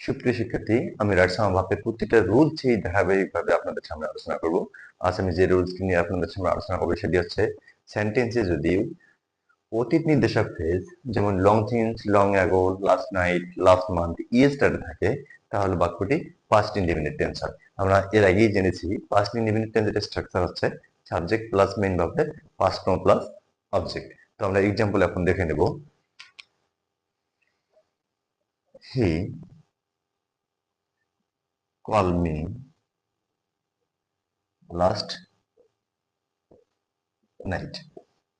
সুপ্রিয় শিক্ষার্থী, আমি রাজশাহী ভাবের প্রতিটা রুলসই ধারাবাহিকভাবে আপনাদের সামনে আলোচনা করব। আজ আমি যে রুলসটি নিয়ে আপনাদের সামনে আলোচনা করবো সেটি হচ্ছে সেন্টেন্সে যদি অতীত নির্দেশক ফ্রেজ যেমন long since, long ago, last night, last month yesterday থাকে তাহলে বাক্যটি পাস্ট ইনডিফিনিট টেন্স হয়। আমরা এর আগেই জেনেছি পাস্ট ইনডিফিনিট টেন্সের স্ট্রাকচার হচ্ছে সাবজেক্ট প্লাস মেইন ভার্বের পাস্ট ফর্ম প্লাস অবজেক্ট। তো আমরা এক্সাম্পল এখন দেখে নেব। হি কল মি লাস্ট নাইট।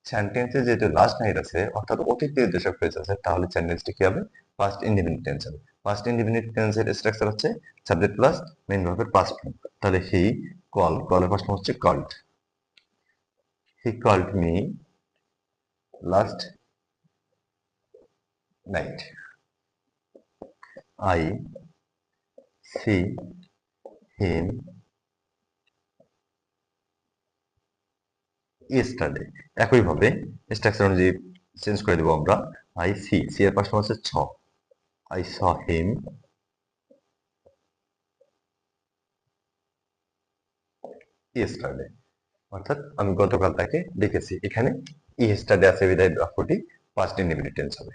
সেন্টেন্সে যেহেতু লাস্ট নাইট আছে অর্থাৎ অতীত নির্দেশক ফ্রেজ আছে তাহলে সেন্টেন্সটি কি হবে? পাস্ট ইনডিফিনিট টেন্স হবে। পাস্ট ইনডিফিনিট টেন্সের স্ট্রাকচার হচ্ছে সাবজেক্ট প্লাস মেইন ভার্বের পাস্ট ফর্ম। তাহলে হি কলের ফার্স্ট ফর্ম হচ্ছে called. He called me last night. I see him yesterday. একইভাবে স্ট্রাকচার অনুযায়ী চেঞ্জ করে দেবো আমরা। সি এর ফার্স্ট ফর্ম হচ্ছে ছ। আই স হিম ইয়েস্টারডে, অর্থাৎ আমি গতকাল তাকে দেখেছি। এখানে ইয়েস্টারডে আছে বিদায় বাক্যটি পাস্ট ইনডিফিনিট টেন্স হবে।